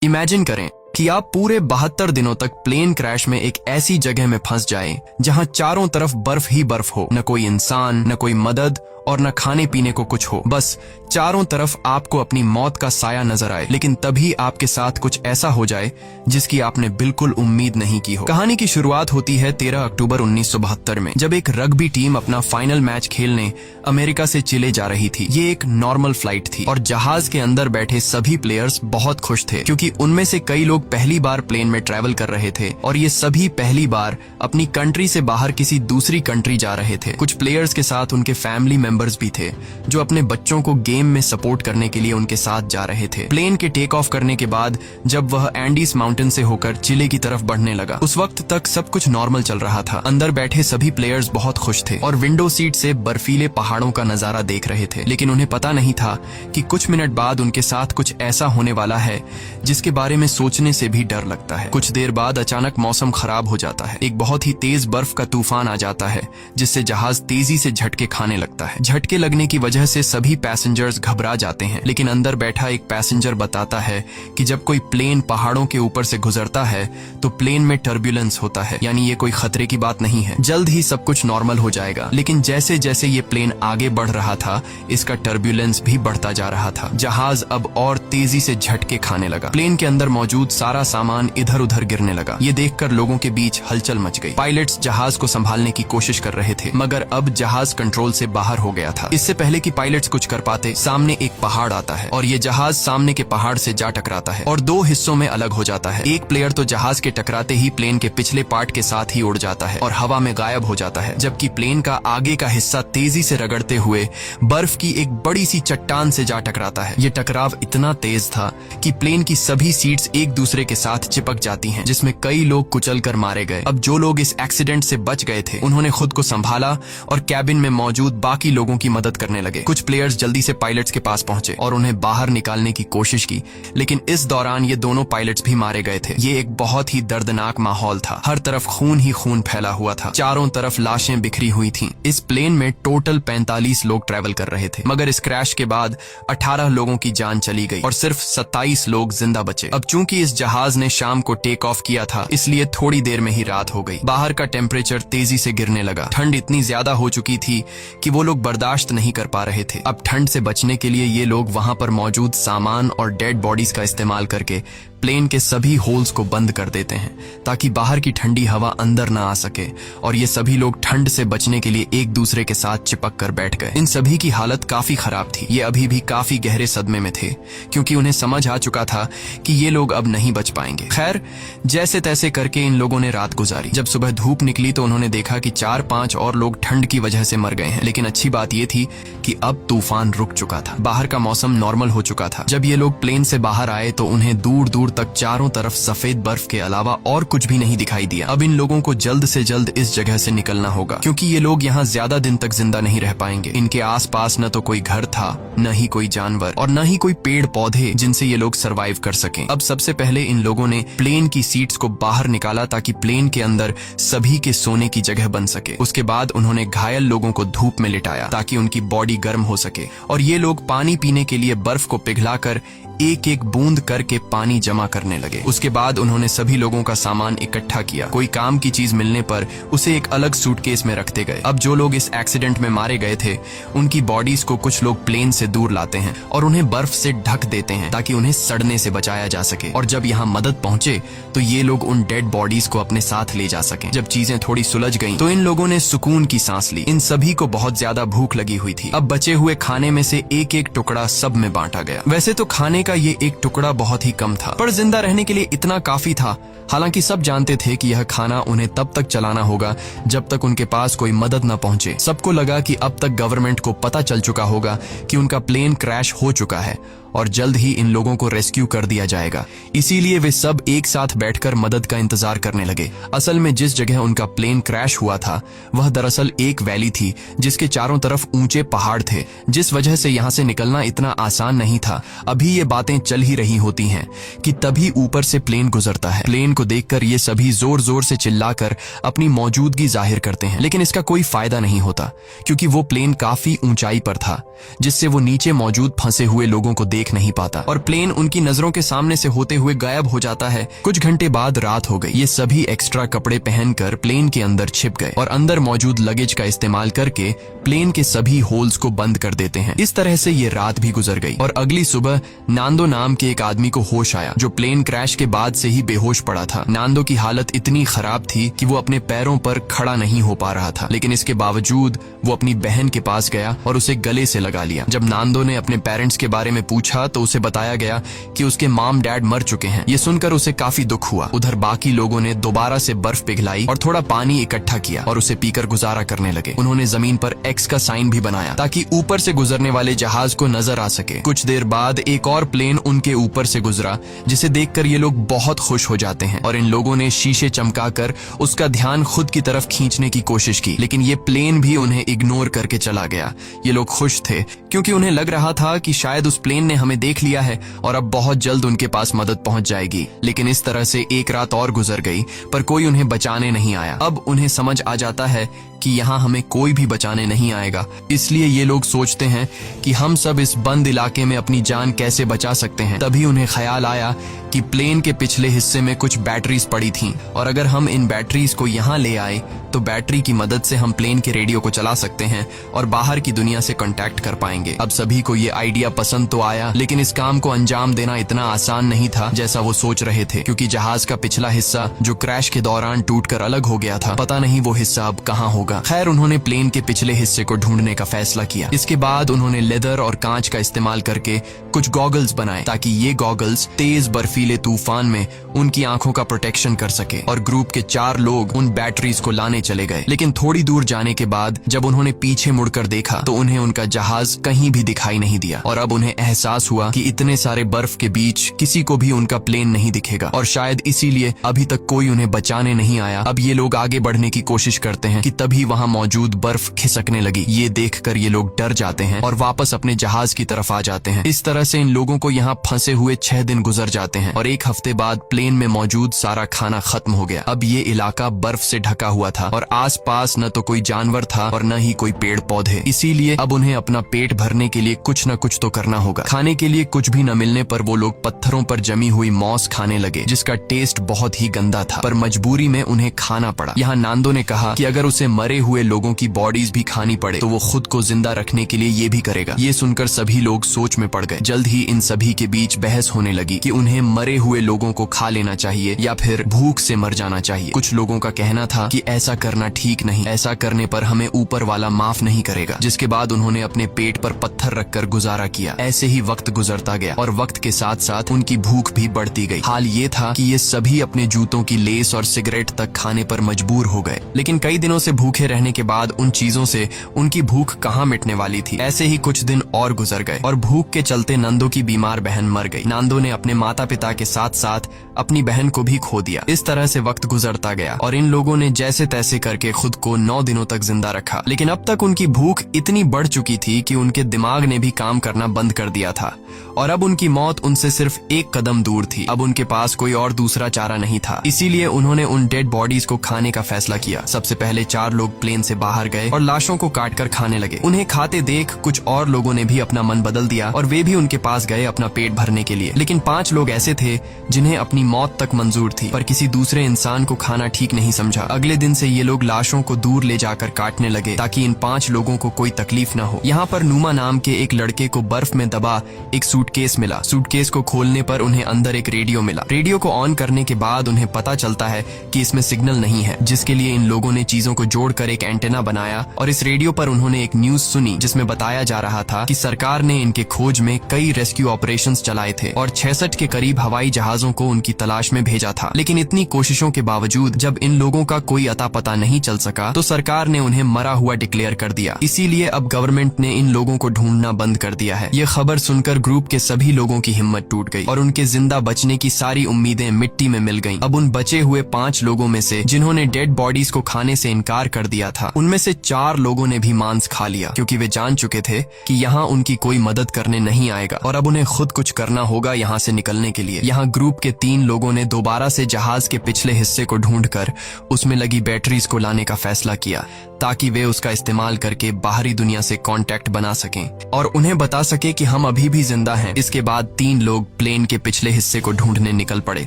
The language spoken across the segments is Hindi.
इमेजिन करें कि आप पूरे 72 दिनों तक प्लेन क्रैश में एक ऐसी जगह में फंस जाएं जहां चारों तरफ बर्फ ही बर्फ हो, न कोई इंसान, न कोई मदद और न खाने पीने को कुछ हो। बस चारों तरफ आपको अपनी मौत का साया नजर आए, लेकिन तभी आपके साथ कुछ ऐसा हो जाए जिसकी आपने बिल्कुल उम्मीद नहीं की हो। कहानी की शुरुआत होती है 13 अक्टूबर 1972 में, जब एक रग्बी टीम अपना फाइनल मैच खेलने अमेरिका से चिले जा रही थी। ये एक नॉर्मल फ्लाइट थी और जहाज के अंदर बैठे सभी प्लेयर्स बहुत खुश थे, क्योंकि उनमें से कई लोग पहली बार प्लेन में ट्रैवल कर रहे थे और ये सभी पहली बार अपनी कंट्री से बाहर किसी दूसरी कंट्री जा रहे थे। कुछ प्लेयर्स के साथ उनके फैमिली मेंबर्स भी थे जो अपने बच्चों को गेम में सपोर्ट करने के लिए उनके साथ जा रहे थे। प्लेन के टेक ऑफ करने के बाद जब वह एंडीज माउंटेन से होकर चिले की तरफ बढ़ने लगा, उस वक्त तक सब कुछ नॉर्मल चल रहा था। अंदर बैठे सभी प्लेयर्स बहुत खुश थे और विंडो सीट से बर्फीले पहाड़ों का नजारा देख रहे थे, लेकिन उन्हें पता नहीं था कि कुछ मिनट बाद उनके साथ कुछ ऐसा होने वाला है जिसके बारे में सोचने से भी डर लगता है। कुछ देर बाद अचानक मौसम खराब हो जाता है। एक बहुत ही तेज बर्फ का तूफान आ जाता है जिससे जहाज तेजी से झटके खाने लगता है। झटके लगने की वजह से सभी पैसेंजर्स घबरा जाते हैं, लेकिन अंदर बैठा एक पैसेंजर बताता है कि जब कोई प्लेन पहाड़ों के ऊपर से गुजरता है तो प्लेन में टर्ब्यूलेंस होता है, यानी ये कोई खतरे की बात नहीं है, जल्द ही सब कुछ नॉर्मल हो जाएगा। लेकिन जैसे जैसे ये प्लेन आगे बढ़ रहा था, इसका टर्ब्यूलेंस भी बढ़ता जा रहा था। जहाज अब और तेजी से झटके खाने लगा। प्लेन के अंदर मौजूद सारा सामान इधर उधर गिरने लगा। ये देखकर लोगों के बीच हलचल मच गई। पायलट्स जहाज को संभालने की कोशिश कर रहे थे, मगर अब जहाज कंट्रोल से बाहर हो गया था। इससे पहले कि पायलट्स कुछ कर पाते, सामने एक पहाड़ आता है और ये जहाज सामने के पहाड़ से जा टकराता है और दो हिस्सों में अलग हो जाता है। एक प्लेयर तो जहाज के टकराते ही प्लेन के पिछले पार्ट के साथ ही उड़ जाता है और हवा में गायब हो जाता है, जबकि प्लेन का आगे का हिस्सा तेजी से रगड़ते हुए बर्फ की एक बड़ी सी चट्टान से जा टकराता है। ये टकराव इतना तेज था कि प्लेन की सभी सीट्स एक दूसरे के साथ चिपक जाती हैं, जिसमें कई लोग कुचल कर मारे गए। अब जो लोग इस एक्सीडेंट से बच गए थे, उन्होंने खुद को संभाला और कैबिन में मौजूद बाकी लोगों की मदद करने लगे। कुछ प्लेयर्स जल्दी से पायलट्स के पास पहुंचे और उन्हें बाहर निकालने की कोशिश की, लेकिन इस दौरान ये दोनों पायलट्स भी मारे गए थे। ये एक बहुत ही दर्दनाक माहौल था। हर तरफ खून ही खून फैला हुआ था। चारों तरफ लाशें बिखरी हुई थीं। इस प्लेन में टोटल 45 लोग ट्रैवल कर रहे थे, मगर इस क्रैश के बाद 18 लोगों की जान चली गई और सिर्फ 27 लोग जिंदा बचे। अब चूंकि इस जहाज ने शाम को टेक ऑफ किया था, इसलिए थोड़ी देर में ही रात हो गई। बाहर का टेम्परेचर तेजी से गिरने लगा। ठंड इतनी ज्यादा हो चुकी थी कि वो लोग बर्दाश्त नहीं कर पा रहे थे। अब ठंड से बचने के लिए ये लोग वहां पर मौजूद सामान और डेड बॉडीज का इस्तेमाल करके प्लेन के सभी होल्स को बंद कर देते हैं ताकि बाहर की ठंडी हवा अंदर ना आ सके, और ये सभी लोग ठंड से बचने के लिए एक दूसरे के साथ चिपक कर बैठ गए। इन सभी की हालत काफी खराब थी। ये अभी भी काफी गहरे सदमे में थे, क्योंकि उन्हें समझ आ चुका था कि ये लोग अब नहीं बच पाएंगे। खैर, जैसे तैसे करके इन लोगों ने रात गुजारी। जब सुबह धूप निकली तो उन्होंने देखा कि 4-5 और लोग ठंड की वजह से मर गए हैं, लेकिन अच्छी बात यह थी कि अब तूफान रुक चुका था। बाहर का मौसम नॉर्मल हो चुका था। जब ये लोग प्लेन से बाहर आए तो उन्हें दूर दूर तक चारों तरफ सफेद बर्फ के अलावा और कुछ भी नहीं दिखाई दिया। अब इन लोगों को जल्द से जल्द इस जगह से निकलना होगा, क्योंकि ये लोग यहाँ ज्यादा दिन तक जिंदा नहीं रह पाएंगे। इनके आसपास न तो कोई घर था, न ही कोई जानवर और न ही कोई पेड़ पौधे जिनसे ये लोग सरवाइव कर सकें। अब सबसे पहले इन लोगों ने प्लेन की सीट्स को बाहर निकाला ताकि प्लेन के अंदर सभी के सोने की जगह बन सके। उसके बाद उन्होंने घायल लोगों को धूप में लिटाया ताकि उनकी बॉडी गर्म हो सके, और ये लोग पानी पीने के लिए बर्फ को पिघलाकर एक एक बूंद करके पानी जमा करने लगे। उसके बाद उन्होंने सभी लोगों का सामान इकट्ठा किया। कोई काम की चीज मिलने पर उसे एक अलग सूटकेस में रखते गए। अब जो लोग इस एक्सीडेंट में मारे गए थे, उनकी बॉडीज को कुछ लोग प्लेन से दूर लाते हैं और उन्हें बर्फ से ढक देते हैं ताकि उन्हें सड़ने से बचाया जा सके। और जब यहाँ मदद पहुंचे तो ये लोग उन डेड बॉडीज को अपने साथ ले जा सके। जब चीजें थोड़ी सुलझ गईं, तो इन लोगों ने सुकून की सांस ली। इन सभी को बहुत ज्यादा भूख लगी हुई थी। अब बचे हुए खाने में से एक एक टुकड़ा सब में बांटा गया। वैसे तो खाने का ये एक टुकड़ा बहुत ही कम था, पर जिंदा रहने के लिए इतना काफी था। हालांकि सब जानते थे कि यह खाना उन्हें तब तक चलाना होगा जब तक उनके पास कोई मदद न पहुंचे। सबको लगा कि अब तक गवर्नमेंट को पता चल चुका होगा कि उनका प्लेन क्रैश हो चुका है और जल्द ही इन लोगों को रेस्क्यू कर दिया जाएगा। इसीलिए वे सब एक साथ बैठकर मदद का इंतजार करने लगे। असल में जिस जगह उनका प्लेन क्रैश हुआ था, वह दरअसल एक वैली थी जिसके चारों तरफ ऊंचे पहाड़ थे, जिस वजह से यहाँ से निकलना इतना आसान नहीं था। अभी ये बातें चल ही रही होती हैं कि तभी ऊपर से प्लेन गुजरता है। प्लेन को देखकर ये सभी जोर जोर से चिल्लाकर अपनी मौजूदगी जाहिर करते हैं, लेकिन इसका कोई फायदा नहीं होता, क्योंकि वो प्लेन काफी ऊंचाई पर था, जिससे वो नीचे मौजूद फंसे हुए लोगों को देख नहीं पाता और प्लेन उनकी नजरों के सामने से होते हुए गायब हो जाता है। कुछ घंटे बाद रात हो गई। ये सभी एक्स्ट्रा कपड़े पहनकर प्लेन के अंदर छिप गए और अंदर मौजूद लगेज का इस्तेमाल करके प्लेन के सभी होल्स को बंद कर देते हैं। इस तरह से ये रात भी गुजर गई और अगली सुबह नांदो नाम के एक आदमी को होश आया जो प्लेन क्रैश के बाद से ही बेहोश पड़ा था। नांदो की हालत इतनी खराब थी कि वो अपने पैरों पर खड़ा नहीं हो पा रहा था, लेकिन इसके बावजूद वो अपनी बहन के पास गया और उसे गले से लगा लिया। जब नांदो ने अपने पेरेंट्स के बारे में पूछा तो उसे बताया गया कि उसके मॉम डैड मर चुके हैं। ये सुनकर उसे काफी दुख हुआ। उधर बाकी लोगों ने दोबारा से बर्फ पिघलाई और थोड़ा पानी इकट्ठा किया और उसे पीकर गुजारा करने लगे। उन्होंने जमीन पर एक्स का साइन भी बनाया ताकि ऊपर से गुजरने वाले जहाज को नजर आ सके। कुछ देर बाद एक और प्लेन उनके ऊपर से गुजरा जिसे देखकर ये लोग बहुत खुश हो जाते हैं और इन लोगों ने शीशे चमकाकर उसका ध्यान खुद की तरफ खींचने की कोशिश की, लेकिन ये प्लेन भी उन्हें इग्नोर करके चला गया। ये लोग खुश थे क्योंकि उन्हें लग रहा था कि शायद उस प्लेन ने हमें देख लिया है और अब बहुत जल्द उनके पास मदद पहुंच जाएगी। लेकिन इस तरह से एक रात और गुजर गई पर कोई उन्हें बचाने नहीं आया। अब उन्हें समझ आ जाता है कि यहाँ हमें कोई भी बचाने नहीं आएगा, इसलिए ये लोग सोचते हैं कि हम सब इस बंद इलाके में अपनी जान कैसे बचा सकते हैं। तभी उन्हें ख्याल आया कि प्लेन के पिछले हिस्से में कुछ बैटरीज पड़ी थीं और अगर हम इन बैटरीज को यहाँ ले आए तो बैटरी की मदद से हम प्लेन के रेडियो को चला सकते हैं और बाहर की दुनिया से कांटेक्ट कर पाएंगे। अब सभी को ये आइडिया पसंद तो आया, लेकिन इस काम को अंजाम देना इतना आसान नहीं था जैसा वो सोच रहे थे, क्योंकि जहाज का पिछला हिस्सा जो क्रैश के दौरान टूटकर अलग हो गया था, पता नहीं वो हिस्सा अब कहाँ होगा। खैर, उन्होंने प्लेन के पिछले हिस्से को ढूंढने का फैसला किया। इसके बाद उन्होंने लेदर और कांच का इस्तेमाल करके कुछ गॉगल्स बनाए ताकि ये गॉगल्स तेज बर्फीले तूफान में उनकी आंखों का प्रोटेक्शन कर सके। और ग्रुप के 4 लोग उन बैटरीज को लाने चले गए, लेकिन थोड़ी दूर जाने के बाद जब उन्होंने पीछे मुड़कर देखा तो उन्हें उनका जहाज कहीं भी दिखाई नहीं दिया और अब उन्हें एहसास हुआ कि इतने सारे बर्फ के बीच किसी को भी उनका प्लेन नहीं दिखेगा और शायद इसीलिए अभी तक कोई उन्हें बचाने नहीं आया। अब ये लोग आगे बढ़ने की कोशिश करते हैं कि तभी वहां मौजूद बर्फ खिसकने लगी। ये देखकर ये लोग डर जाते हैं और वापस अपने जहाज की तरफ आ जाते हैं। इस तरह से इन लोगों को यहाँ फंसे हुए 6 दिन गुजर जाते हैं और 1 हफ्ते बाद प्लेन में मौजूद सारा खाना खत्म हो गया। अब ये इलाका बर्फ से ढका हुआ था और आसपास न तो कोई जानवर था और न ही कोई पेड़ पौधे, इसीलिए अब उन्हें अपना पेट भरने के लिए कुछ न कुछ तो करना होगा। खाने के लिए कुछ भी न मिलने पर वो लोग पत्थरों पर जमी हुई मॉस खाने लगे, जिसका टेस्ट बहुत ही गंदा था, पर मजबूरी में उन्हें खाना पड़ा। यहाँ नांदो ने कहा कि अगर उसे मरे हुए लोगों की बॉडीज भी खानी पड़े तो वो खुद को जिंदा रखने के लिए ये भी करेगा। ये सुनकर सभी लोग सोच में पड़ गए। जल्द ही इन सभी के बीच बहस होने लगी कि उन्हें मरे हुए लोगों को खा लेना चाहिए या फिर भूख से मर जाना चाहिए। कुछ लोगों का कहना था कि ऐसा करना ठीक नहीं, ऐसा करने पर हमें ऊपर वाला माफ नहीं करेगा। जिसके बाद उन्होंने अपने पेट पर पत्थर रखकर गुजारा किया। ऐसे ही वक्त गुजरता गया और वक्त के साथ साथ उनकी भूख भी बढ़ती गई। हाल ये था कि ये सभी अपने जूतों की लेस और सिगरेट तक खाने पर मजबूर हो गए, लेकिन कई दिनों से भूखे रहने के बाद उन चीजों से उनकी भूख कहाँ मिटने वाली थी। ऐसे ही कुछ दिन और गुजर गए और भूख के चलते नंदो की बीमार बहन मर गई। नांदो ने अपने माता पिता के साथ साथ अपनी बहन को भी खो दिया। इस तरह से वक्त गुजरता गया और इन लोगों ने जैसे तैसे करके खुद को 9 दिनों तक जिंदा रखा, लेकिन अब तक उनकी भूख इतनी बढ़ चुकी थी कि उनके दिमाग ने भी काम करना बंद कर दिया था और अब उनकी मौत उनसे सिर्फ 1 कदम दूर थी। अब उनके पास कोई और दूसरा चारा नहीं था, इसीलिए उन्होंने उन डेड बॉडीज को खाने का फैसला किया। सबसे पहले 4 लोग प्लेन से बाहर गए और लाशों को काटकर खाने लगे। उन्हें खाते देख कुछ और लोगों ने भी अपना मन बदल दिया और वे भी उनके पास गए अपना पेट भरने के लिए। लेकिन 5 लोग ऐसे थे जिन्हें अपनी मौत तक मंजूर थी, पर किसी दूसरे इंसान को खाना ठीक नहीं समझा। अगले दिन से ये लोग लाशों को दूर ले जाकर काटने लगे ताकि इन 5 लोगों को कोई तकलीफ न हो। यहाँ पर नुमा नाम के एक लड़के को बर्फ में दबा एक सूटकेस मिला। सूटकेस को खोलने पर उन्हें अंदर एक रेडियो मिला। रेडियो को ऑन करने के बाद उन्हें पता चलता है कि इसमें सिग्नल नहीं है, जिसके लिए इन लोगों ने चीजों को जोड़कर एक एंटेना बनाया और इस रेडियो पर उन्होंने एक न्यूज सुनी जिसमें बताया जा रहा था कि सरकार ने इनके खोज में कई रेस्क्यू ऑपरेशंस चलाए थे और 66 के करीब हवाई जहाजों को उनकी तलाश में भेजा था। लेकिन इतनी कोशिशों के बावजूद जब इन लोगों का कोई अता पता नहीं चल सका तो सरकार ने उन्हें मरा हुआ डिक्लेयर कर दिया। इसीलिए अब गवर्नमेंट ने इन लोगों को ढूंढना बंद कर दिया है। ये खबर सुनकर ग्रुप के सभी लोगों की हिम्मत टूट गई और उनके जिंदा बचने की सारी उम्मीदें मिट्टी में मिल गईं। अब उन बचे हुए 5 लोगों में से जिन्होंने डेड बॉडीज को खाने से इनकार कर दिया था, उनमें से 4 लोगों ने भी मांस खा लिया, क्योंकि वे जान चुके थे कि यहाँ उनकी कोई मदद करने नहीं आएगा और अब उन्हें खुद कुछ करना होगा यहाँ से निकलने के लिए। चाहिए। यहाँ ग्रुप के 3 लोगों ने दोबारा से जहाज के पिछले हिस्से को ढूंढकर उसमें लगी बैटरीज को लाने का फैसला किया ताकि वे उसका इस्तेमाल करके बाहरी दुनिया से कांटेक्ट बना सकें और उन्हें बता सके कि हम अभी भी जिंदा हैं। इसके बाद 3 लोग प्लेन के पिछले हिस्से को ढूंढने निकल पड़े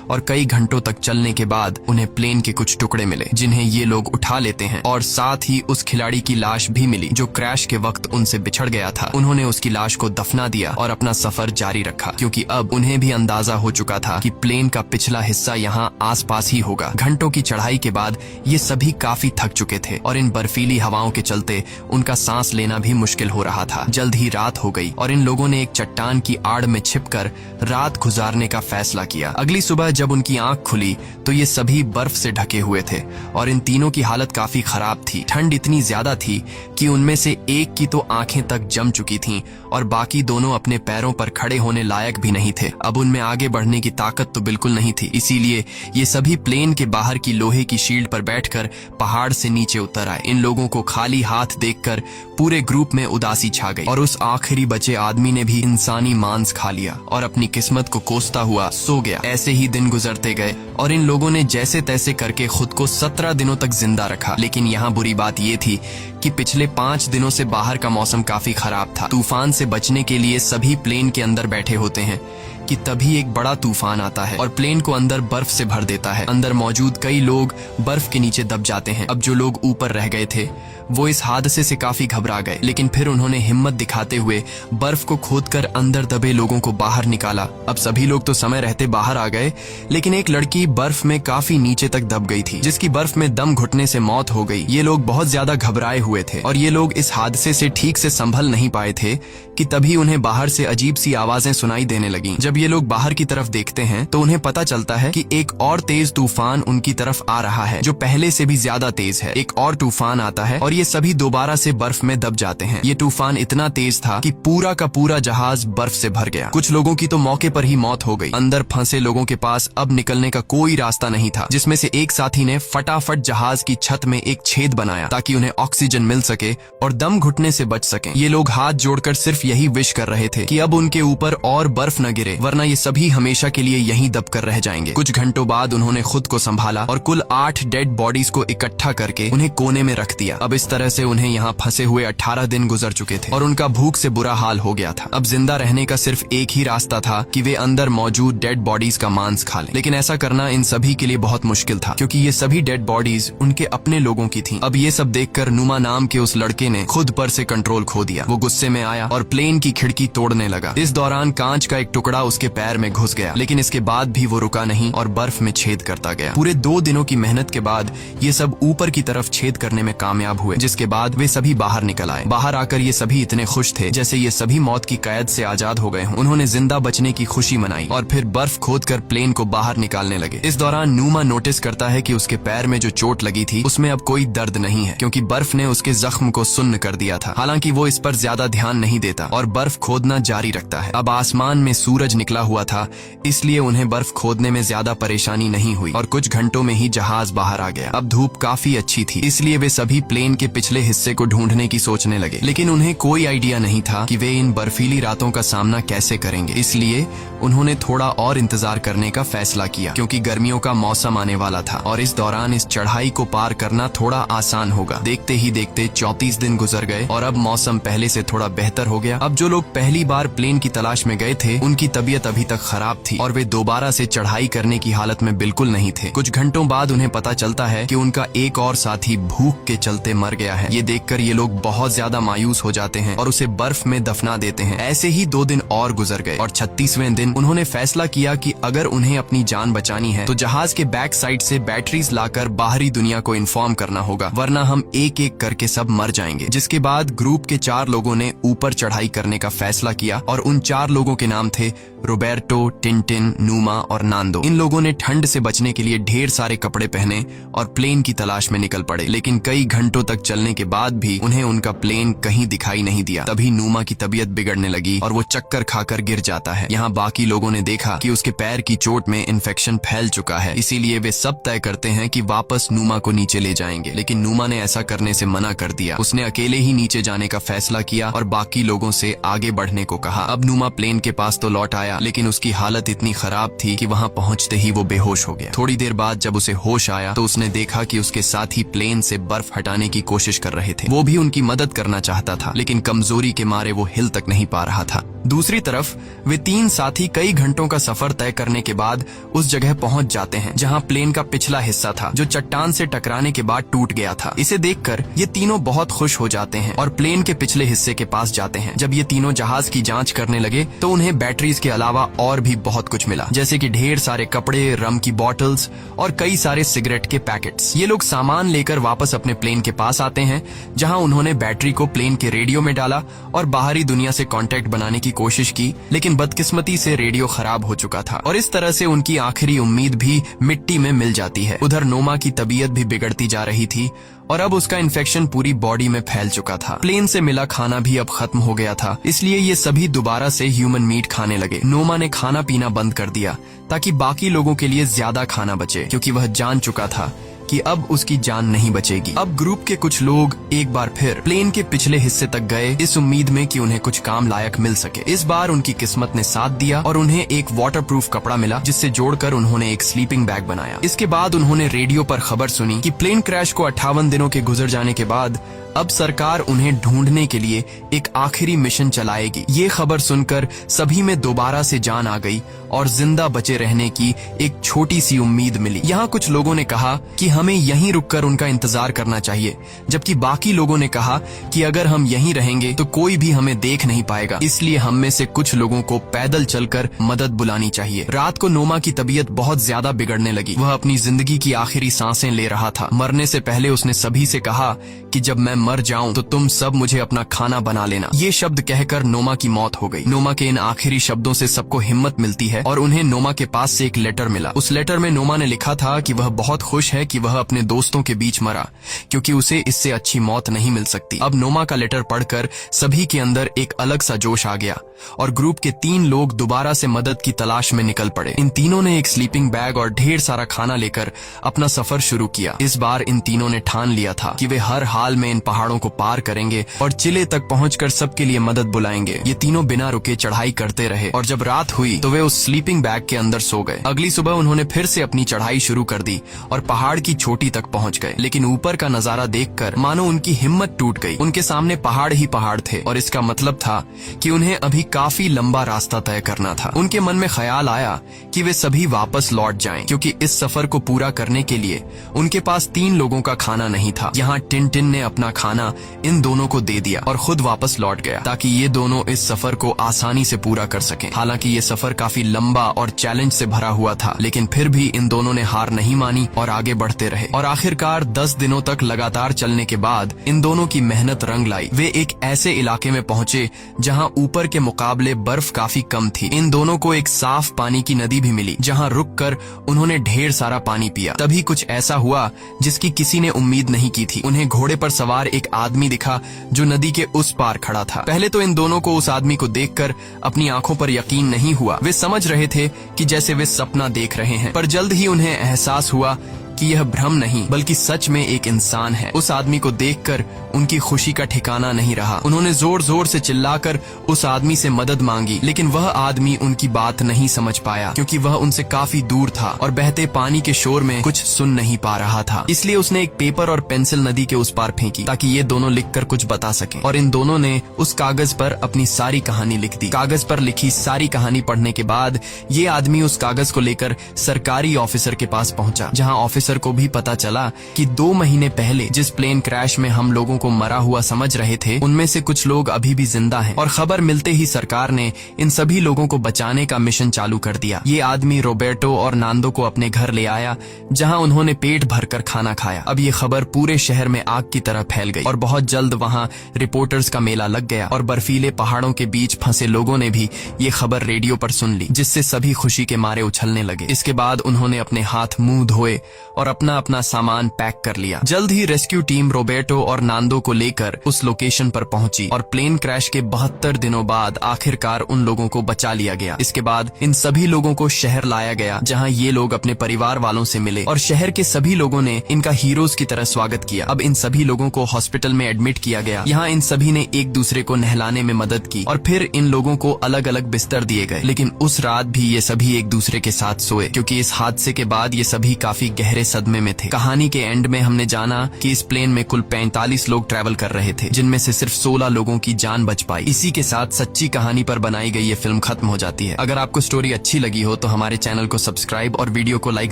और कई घंटों तक चलने के बाद उन्हें प्लेन के कुछ टुकड़े मिले जिन्हें ये लोग उठा लेते हैं और साथ ही उस खिलाड़ी की लाश भी मिली जो क्रैश के वक्त उनसे बिछड़ गया था। उन्होंने उसकी लाश को दफना दिया और अपना सफर जारी रखा क्योंकि अब उन्हें भी अंदाजा हो चुका था कि प्लेन का पिछला हिस्सा यहाँ आसपास ही होगा। घंटों की चढ़ाई के बाद ये सभी काफी थक चुके थे और इन बर्फीली हवाओं के चलते उनका सांस लेना भी मुश्किल हो रहा था। जल्द ही रात हो गई और इन लोगों ने एक चट्टान की आड़ में छिपकर रात गुजारने का फैसला किया। अगली सुबह जब उनकी आंख खुली तो ये सभी बर्फ से ढके हुए थे और इन तीनों की हालत काफी खराब थी। ठंड इतनी ज्यादा थी कि उनमें से एक की तो आंखें तक जम चुकी थीं और बाकी दोनों अपने पैरों पर खड़े होने लायक भी नहीं थे। अब उनमें आगे बढ़ने की ताकत तो बिल्कुल नहीं थी, इसीलिए ये सभी प्लेन के बाहर की लोहे की शील्ड पर बैठकर पहाड़ से नीचे उतर आए। इन लोगों को खाली हाथ देखकर पूरे ग्रुप में उदासी छा गई और उस आखिरी बचे आदमी ने भी इंसानी मांस खा लिया और अपनी किस्मत को कोसता हुआ सो गया। ऐसे ही दिन गुजरते गए और इन लोगों ने जैसे तैसे करके खुद को 17 दिनों तक जिंदा रखा। लेकिन यहाँ बुरी बात ये थी कि पिछले 5 दिनों से बाहर का मौसम काफी खराब था। तूफान से बचने के लिए सभी प्लेन के अंदर बैठे होते हैं कि तभी एक बड़ा तूफान आता है और प्लेन को अंदर बर्फ से भर देता है। अंदर मौजूद कई लोग बर्फ के नीचे दब जाते हैं। अब जो लोग ऊपर रह गए थे वो इस हादसे से काफी घबरा गए, लेकिन फिर उन्होंने हिम्मत दिखाते हुए बर्फ को खोदकर अंदर दबे लोगों को बाहर निकाला। अब सभी लोग तो समय रहते बाहर आ गए, लेकिन एक लड़की बर्फ में काफी नीचे तक दब गई थी जिसकी बर्फ में दम घुटने से मौत हो गई। ये लोग बहुत ज्यादा घबराए हुए थे और ये लोग इस हादसे से ठीक से संभल नहीं पाए थे कि तभी उन्हें बाहर से अजीब सी आवाजें सुनाई देने लगीं। जब ये लोग बाहर की तरफ देखते हैं तो उन्हें पता चलता है कि एक और तेज तूफान उनकी तरफ आ रहा है जो पहले से भी ज्यादा तेज है। एक और तूफान आता है और ये सभी दोबारा से बर्फ में दब जाते हैं। ये तूफान इतना तेज था कि पूरा का पूरा जहाज बर्फ से भर गया। कुछ लोगों की तो मौके पर ही मौत हो गई। अंदर फंसे लोगों के पास अब निकलने का कोई रास्ता नहीं था, जिसमें से एक साथी ने फटाफट जहाज की छत में एक छेद बनाया ताकि उन्हें ऑक्सीजन मिल सके और दम घुटने से बच सकें। ये लोग हाथ जोड़कर सिर्फ यही विश कर रहे थे कि अब उनके ऊपर और बर्फ न गिरे, वरना ये सभी हमेशा के लिए यहीं दबकर रह जाएंगे। कुछ घंटों बाद उन्होंने खुद को संभाला और कुल 8 डेड बॉडीज को इकट्ठा करके उन्हें कोने में रख दिया। अब इस तरह से उन्हें यहाँ फंसे हुए 18 दिन गुजर चुके थे और उनका भूख से बुरा हाल हो गया था। अब जिंदा रहने का सिर्फ एक ही रास्ता था कि वे अंदर मौजूद डेड बॉडीज का मांस खा लें। लेकिन ऐसा करना इन सभी के लिए बहुत मुश्किल था क्योंकि ये सभी डेड बॉडीज उनके अपने लोगों की थीं। अब ये सब देखकर नुमा नाम के उस लड़के ने खुद पर से कंट्रोल खो दिया। वो गुस्से में आया और प्लेन की खिड़की तोड़ने लगा। इस दौरान कांच का एक टुकड़ा उसके पैर में घुस गया, लेकिन इसके बाद भी वो रुका नहीं और बर्फ में छेद करता गया। पूरे 2 दिनों की मेहनत के बाद ये सब ऊपर की तरफ छेद करने में कामयाब हुए, जिसके बाद वे सभी बाहर निकल आए। बाहर आकर ये सभी इतने खुश थे जैसे ये सभी मौत की कैद से आजाद हो गए हों। उन्होंने जिंदा बचने की खुशी मनाई और फिर बर्फ खोदकर प्लेन को बाहर निकालने लगे। इस दौरान नुमा नोटिस करता है कि उसके पैर में जो चोट लगी थी उसमें अब कोई दर्द नहीं है क्योंकि बर्फ ने उसके जख्म को सुन्न कर दिया था। हालांकि वो इस पर ज्यादा ध्यान नहीं देता और बर्फ खोदना जारी रखता है। अब आसमान में सूरज निकला हुआ था, इसलिए उन्हें बर्फ खोदने में ज्यादा परेशानी नहीं हुई और कुछ घंटों में ही जहाज बाहर आ गया। अब धूप काफी अच्छी थी, इसलिए वे सभी प्लेन के पिछले हिस्से को ढूंढने की सोचने लगे, लेकिन उन्हें कोई आइडिया नहीं था कि वे इन बर्फीली रातों का सामना कैसे करेंगे। इसलिए उन्होंने थोड़ा और इंतजार करने का फैसला किया क्योंकि गर्मियों का मौसम आने वाला था और इस दौरान इस चढ़ाई को पार करना थोड़ा आसान होगा। देखते ही देखते 34 दिन गुजर गए और अब मौसम पहले से थोड़ा बेहतर हो गया। अब जो लोग पहली बार प्लेन की तलाश में गए थे उनकी तबीयत अभी तक खराब थी और वे दोबारा से चढ़ाई करने की हालत में बिल्कुल नहीं थे। कुछ घंटों बाद उन्हें पता चलता है कि उनका एक और साथी भूख के चलते मर गया है। ये देखकर ये लोग बहुत ज्यादा मायूस हो जाते हैं और उसे बर्फ में दफना देते हैं। ऐसे ही 2 दिन और गुजर गए और 36वें दिन उन्होंने फैसला किया कि अगर उन्हें अपनी जान बचानी है तो जहाज के बैक साइड से बैटरीज लाकर बाहरी दुनिया को इन्फॉर्म करना होगा, वरना हम एक एक करके सब मर जाएंगे। जिसके बाद ग्रुप के 4 लोगों ने ऊपर चढ़ाई करने का फैसला किया और उन 4 लोगों के नाम थे रोबर्टो, टिंटिन, नुमा और नांदो। इन लोगों ने ठंड से बचने के लिए ढेर सारे कपड़े पहने और प्लेन की तलाश में निकल पड़े, लेकिन कई घंटों तक चलने के बाद भी उन्हें उनका प्लेन कहीं दिखाई नहीं दिया। तभी नुमा की तबीयत बिगड़ने लगी और वो चक्कर खाकर गिर जाता है। यहाँ बाकी बाकी लोगों ने देखा कि उसके पैर की चोट में इन्फेक्शन फैल चुका है, इसीलिए वे सब तय करते हैं कि वापस नूमा को नीचे ले जाएंगे। लेकिन नूमा ने ऐसा करने से मना कर दिया। उसने अकेले ही नीचे जाने का फैसला किया और बाकी लोगों से आगे बढ़ने को कहा। अब नूमा प्लेन के पास तो लौट आया, लेकिन उसकी हालत इतनी खराब थी कि वहां पहुंचते ही वो बेहोश हो गया। थोड़ी देर बाद जब उसे होश आया तो उसने देखा कि उसके साथी प्लेन से बर्फ हटाने की कोशिश कर रहे थे। वो भी उनकी मदद करना चाहता था, लेकिन कमजोरी के मारे वो हिल तक नहीं पा रहा था। दूसरी तरफ वे तीन साथी कई घंटों का सफर तय करने के बाद उस जगह पहुंच जाते हैं जहां प्लेन का पिछला हिस्सा था, जो चट्टान से टकराने के बाद टूट गया था। इसे देखकर ये तीनों बहुत खुश हो जाते हैं और प्लेन के पिछले हिस्से के पास जाते हैं। जब ये तीनों जहाज की जांच करने लगे तो उन्हें बैटरीज के अलावा और भी बहुत कुछ मिला, जैसे कि ढेर सारे कपड़े, रम की बॉटल्स और कई सारे सिगरेट के पैकेट्स। ये लोग सामान लेकर वापस अपने प्लेन के पास आते हैं, जहां उन्होंने बैटरी को प्लेन के रेडियो में डाला और बाहरी दुनिया से कांटेक्ट बनाने की कोशिश की, लेकिन बदकिस्मती से रेडियो खराब हो चुका था और इस तरह से उनकी आखिरी उम्मीद भी मिट्टी में मिल जाती है। उधर नोमा की तबीयत भी बिगड़ती जा रही थी और अब उसका इन्फेक्शन पूरी बॉडी में फैल चुका था। प्लेन से मिला खाना भी अब खत्म हो गया था, इसलिए ये सभी दोबारा से ह्यूमन मीट खाने लगे। नोमा ने खाना पीना बंद कर दिया ताकि बाकी लोगों के लिए ज्यादा खाना बचे, क्योंकि वह जान चुका था कि अब उसकी जान नहीं बचेगी। अब ग्रुप के कुछ लोग एक बार फिर प्लेन के पिछले हिस्से तक गए, इस उम्मीद में कि उन्हें कुछ काम लायक मिल सके। इस बार उनकी किस्मत ने साथ दिया और उन्हें एक वाटरप्रूफ कपड़ा मिला, जिससे जोड़कर उन्होंने एक स्लीपिंग बैग बनाया। इसके बाद उन्होंने रेडियो पर खबर सुनी कि प्लेन क्रैश को 58 दिनों के गुजर जाने के बाद अब सरकार उन्हें ढूंढने के लिए एक आखिरी मिशन चलाएगी। ये खबर सुनकर सभी में दोबारा से जान आ गई और जिंदा बचे रहने की एक छोटी सी उम्मीद मिली। यहाँ कुछ लोगों ने कहा कि हमें यहीं रुककर उनका इंतजार करना चाहिए, जबकि बाकी लोगों ने कहा कि अगर हम यहीं रहेंगे तो कोई भी हमें देख नहीं पाएगा, इसलिए हम में से कुछ लोगों को पैदल चलकर मदद बुलानी चाहिए। रात को नोमा की तबीयत बहुत ज्यादा बिगड़ने लगी। वह अपनी जिंदगी की आखिरी सांसें ले रहा था। मरने से पहले उसने सभी से कहा कि जब मैं मर जाऊं तो तुम सब मुझे अपना खाना बना लेना। ये शब्द कहकर नोमा की मौत हो गई। नोमा के इन आखिरी शब्दों से सबको हिम्मत मिलती है और उन्हें नोमा के पास से एक लेटर मिला। उस लेटर में नोमा ने लिखा था कि वह बहुत खुश है कि वह अपने दोस्तों के बीच मरा, क्योंकि उसे इससे अच्छी मौत नहीं मिल सकती। अब नोमा का लेटर पढ़कर सभी के अंदर एक अलग सा जोश आ गया और ग्रुप के 3 लोग दोबारा से मदद की तलाश में निकल पड़े। इन तीनों ने एक स्लीपिंग बैग और ढेर सारा खाना लेकर अपना सफर शुरू किया। इस बार इन तीनों ने ठान लिया था कि वे हर हाल में इन पहाड़ों को पार करेंगे और चिले तक पहुंचकर सबके लिए मदद बुलाएंगे। ये तीनों बिना रुके चढ़ाई करते रहे और जब रात हुई तो वे उस स्लीपिंग बैग के अंदर सो गए। अगली सुबह उन्होंने फिर से अपनी चढ़ाई शुरू कर दी और पहाड़ की चोटी तक पहुंच गए, लेकिन ऊपर का नजारा देखकर मानो उनकी हिम्मत टूट गई। उनके सामने पहाड़ ही पहाड़ थे और इसका मतलब था कि उन्हें अभी काफी लंबा रास्ता तय करना था। उनके मन में ख्याल आया कि वे सभी वापस लौट जाएं, क्योंकि इस सफर को पूरा करने के लिए उनके पास 3 लोगों का खाना नहीं था। यहाँ टिन ने अपना खाना इन दोनों को दे दिया और खुद वापस लौट गया, ताकि ये दोनों इस सफर को आसानी से पूरा कर सकें। हालांकि ये सफर काफी लंबा और चैलेंज से भरा हुआ था, लेकिन फिर भी इन दोनों ने हार नहीं मानी और आगे बढ़ते रहे। और आखिरकार 10 दिनों तक लगातार चलने के बाद इन दोनों की मेहनत रंग लाई। वे एक ऐसे इलाके में पहुंचे जहां ऊपर के मुकाबले बर्फ काफी कम थी। इन दोनों को एक साफ पानी की नदी भी मिली, जहां रुककर उन्होंने ढेर सारा पानी पिया। तभी कुछ ऐसा हुआ जिसकी किसी ने उम्मीद नहीं की थी। उन्हें घोड़े पर सवार एक आदमी दिखा जो नदी के उस पार खड़ा था। पहले तो इन दोनों को उस आदमी को देखकर अपनी आंखों पर यकीन नहीं हुआ। वे समझ रहे थे कि जैसे वे सपना देख रहे हैं, पर जल्द ही उन्हें एहसास हुआ कि यह भ्रम नहीं बल्कि सच में एक इंसान है। उस आदमी को देखकर उनकी खुशी का ठिकाना नहीं रहा। उन्होंने जोर जोर से चिल्लाकर उस आदमी से मदद मांगी, लेकिन वह आदमी उनकी बात नहीं समझ पाया, क्योंकि वह उनसे काफी दूर था और बहते पानी के शोर में कुछ सुन नहीं पा रहा था। इसलिए उसने एक पेपर और पेंसिल नदी के उस पार फेंकी ताकि ये दोनों लिखकर कुछ बता सके। और इन दोनों ने उस कागज पर अपनी सारी कहानी लिख दी। कागज पर लिखी सारी कहानी पढ़ने के बाद ये आदमी उस कागज को लेकर सरकारी ऑफिसर के पास पहुंचा, जहां ऑफिसर को भी पता चला कि 2 महीने पहले जिस प्लेन क्रैश में हम लोगों को मरा हुआ समझ रहे थे, उनमें से कुछ लोग अभी भी जिंदा हैं। और खबर मिलते ही सरकार ने इन सभी लोगों को बचाने का मिशन चालू कर दिया। ये आदमी रोबर्टो और नांदो को अपने घर ले आया, जहां उन्होंने पेट भरकर खाना खाया। अब ये खबर पूरे शहर में आग की तरह फैल गई और बहुत जल्द वहां रिपोर्टर्स का मेला लग गया और बर्फीले पहाड़ों के बीच फंसे लोगों ने भी ये खबर रेडियो पर सुन ली, जिससे सभी खुशी के मारे उछलने लगे। इसके बाद उन्होंने अपने हाथ मुंह धोए और अपना अपना सामान पैक कर लिया। जल्द ही रेस्क्यू टीम रोबर्टो और नांदो को लेकर उस लोकेशन पर पहुंची और प्लेन क्रैश के 72 दिनों बाद आखिरकार उन लोगों को बचा लिया गया। इसके बाद इन सभी लोगों को शहर लाया गया जहां ये लोग अपने परिवार वालों से मिले और शहर के सभी लोगों ने इनका हीरोज की तरह स्वागत किया। अब इन सभी लोगों को हॉस्पिटल में एडमिट किया गया। यहाँ इन सभी ने एक दूसरे को नहलाने में मदद की और फिर इन लोगों को अलग अलग बिस्तर दिए गए। लेकिन उस रात भी ये सभी एक दूसरे के साथ सोए क्योंकि इस हादसे के बाद ये सभी काफी गहरे सदमे में थे। कहानी के एंड में हमने जाना कि इस प्लेन में कुल 45 लोग ट्रैवल कर रहे थे, जिनमें से सिर्फ 16 लोगों की जान बच पाई। इसी के साथ सच्ची कहानी पर बनाई गई ये फिल्म खत्म हो जाती है। अगर आपको स्टोरी अच्छी लगी हो तो हमारे चैनल को सब्सक्राइब और वीडियो को लाइक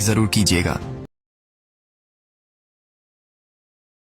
जरूर कीजिएगा।